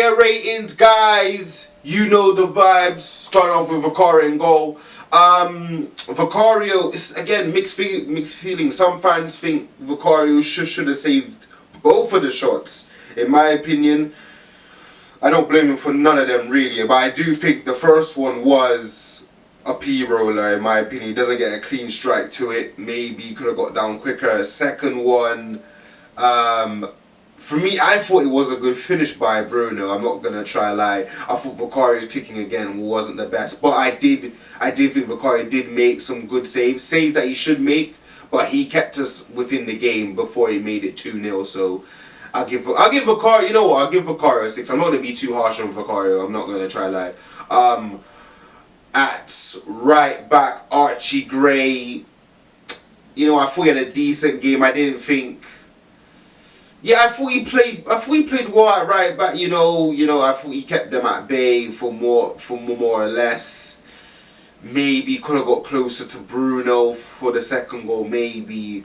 Player ratings, guys. You know the vibes. Starting off with Vicario in goal. Vicario is again mixed feelings. Some fans think Vicario should have saved both of the shots. In my opinion, I don't blame him for none of them really, but I do think the first one was a P-roller in my opinion. He doesn't get a clean strike to it. Maybe he could have got down quicker. Second one, for me, I thought it was a good finish by Bruno. I'm not gonna try lie. I thought Vicario's kicking again wasn't the best, but I did think Vicario did make some good saves that he should make, but he kept us within the game before he made it 2-0. So I'll give Vicario. You know what? I'll give Vicario a 6. I'm not gonna be too harsh on Vicario. I'm not gonna try lie. At right back, Archie Gray. You know, I thought he had a decent game. I didn't think. Yeah, I thought he played well at right back. You know, I thought he kept them at bay for more or less. Maybe could have got closer to Bruno for the second goal. Maybe,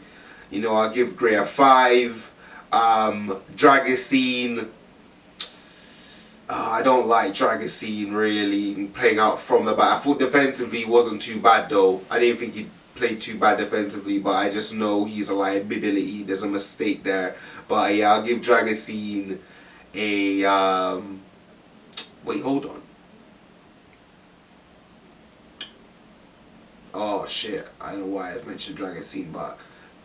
you know, I'll give Gray a 5. Dragasine. I don't like Dragasine really playing out from the back. I thought defensively he wasn't too bad though. I didn't think he played too bad defensively, but I just know he's a liability. There's a mistake there. But yeah, I'll give Dragasine a wait, hold on. Oh shit, I don't know why I mentioned Dragasine, but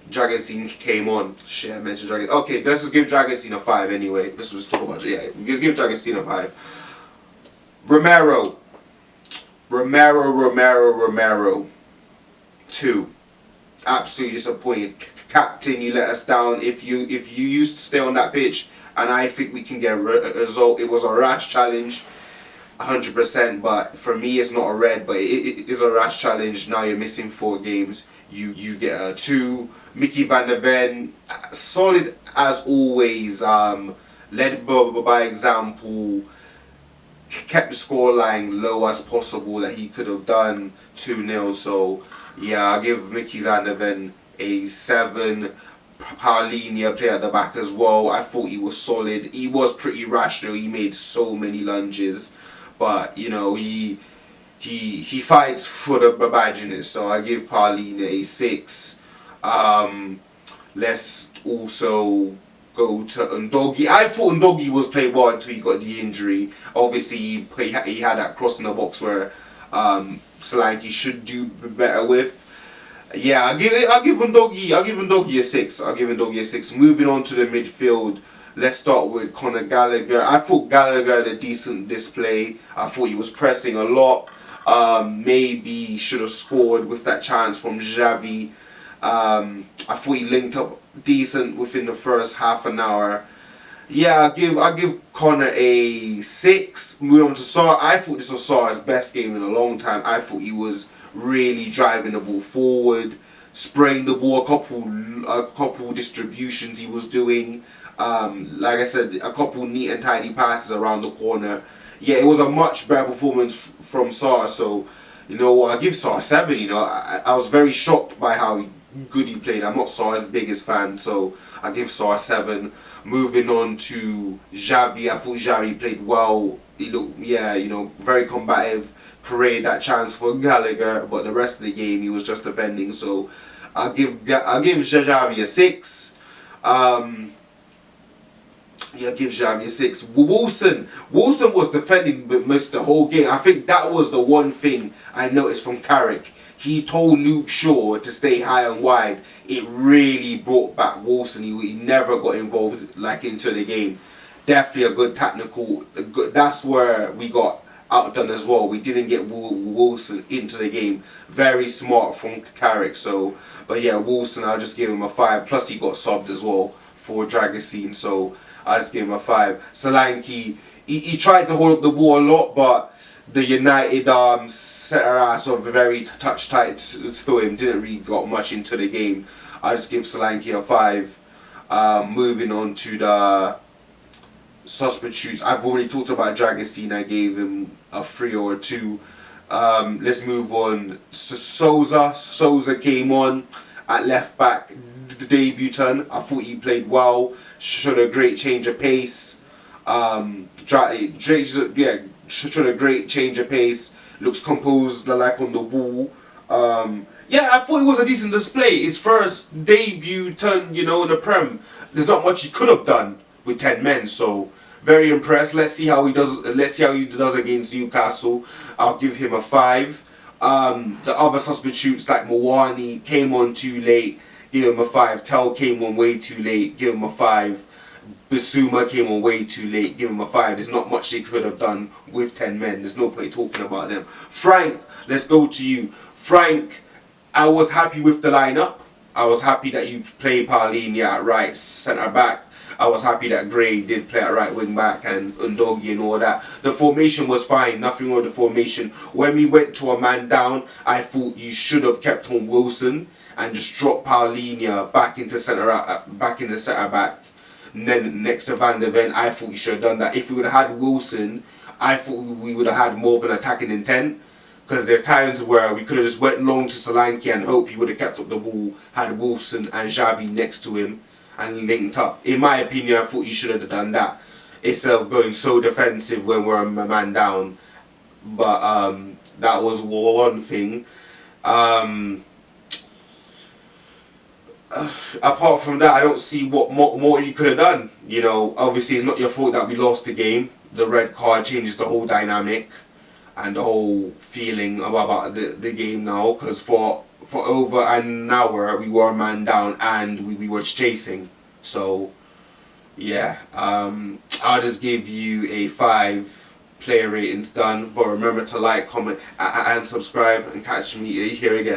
Dragasine came on. Shit, I mentioned Dragasine. Okay, let's just give Dragasine a 5 anyway. Let's just talk about give Dragasine a 5. Romero. 2. Absolutely disappointed. Captain, you let us down. If you used to stay on that pitch, and I think we can get a result. It was a rash challenge, 100%. But for me, it's not a red, but it is a rash challenge. Now you're missing 4 games. You get a 2. Mickey van der Ven, solid as always. Led by example. Kept the scoreline low as possible that he could have done 2-0. So yeah, I'll give Mickey van der Ven a 7. Paulinho played at the back as well. I thought he was solid. He was pretty rash though. He made so many lunges, but you know he fights for the badge in it. So I give Paulinho a 6. Let's also go to Ndogi. I thought Ndogi was playing well until he got the injury. Obviously he had that cross in the box where Solanke should do better with. Yeah, I'll give Ndogi a 6. I'll give Ndogi a 6. Moving on to the midfield, let's start with Conor Gallagher. I thought Gallagher had a decent display. I thought he was pressing a lot. Maybe he should have scored with that chance from Xavi. I thought he linked up decent within the first half an hour. Yeah, I'll give Conor a 6. Moving on to Sarr. I thought this was Sarr's best game in a long time. I thought he was really driving the ball forward, spraying the ball, a couple distributions he was doing. Like I said, a couple neat and tidy passes around the corner. Yeah, it was a much better performance from Sarr. So, you know what, I give Sarr a 7. You know, I was very shocked by how good he played. I'm not Sarr's biggest fan, so I give Sarr a 7. Moving on to Xavi, I thought Xavi played well. He looked, yeah, you know, very combative. Created that chance for Gallagher, but the rest of the game he was just defending. So I'll give Xavi a 6. Yeah, give Xavi a 6. Wilson was defending most of the whole game. I think that was the one thing I noticed from Carrick. He told Luke Shaw to stay high and wide. It really brought back Wilson. He never got involved like into the game. Definitely a good tactical. That's where we got outdone as well. We didn't get Wilson into the game. Very smart from Carrick. So, but yeah, Wilson, I'll just give him a 5. Plus he got subbed as well for Dragasine. So I'll just give him a 5. Solanke, he tried to hold up the ball a lot, but the United centre-halves were very touch tight to him. Didn't really got much into the game. I'll just give Solanke a 5. Moving on to the substitutes. I've already talked about Dragasine. I gave him a 3 or a 2. Let's move on to Souza. Souza came on at left back, the debutant. I thought he played well. Showed a great change of pace. showed a great change of pace. Looks composed like on the ball. Yeah, I thought it was a decent display. His first debut turn, in the Prem. There's not much he could have done with 10 men. So very impressed. Let's see how he does. Let's see how he does against Newcastle. I'll give him a 5. The other substitutes like Mawani came on too late. Give him a 5. Tell came on way too late. Give him a 5. Basuma came on way too late. Give him a 5. There's not much they could have done with 10 men. There's no point talking about them. Frank, let's go to you. Frank, I was happy with the lineup. I was happy that you played Paulinia at right centre back. I was happy that Gray did play at right wing back and Undogi and all that. The formation was fine. Nothing wrong with the formation. When we went to a man down, I thought you should have kept on Wilson and just dropped Paulinia back into centre back. And then next to Van der Ven, I thought you should have done that. If we would have had Wilson, I thought we would have had more of an attacking intent. Because there's times where we could have just went long to Solanke and hope he would have kept up the ball, had Wilson and Xavi next to him and linked up. In my opinion, I thought you should have done that instead of going so defensive when we're a man down. But that was one thing. Apart from that, I don't see what more you could have done. Obviously it's not your fault that we lost the game. The red card changes the whole dynamic and the whole feeling about the game now, because for over an hour we were a man down and we were chasing. So yeah, I'll just give you a 5. Player ratings done, but remember to like, comment and subscribe, and catch me here again.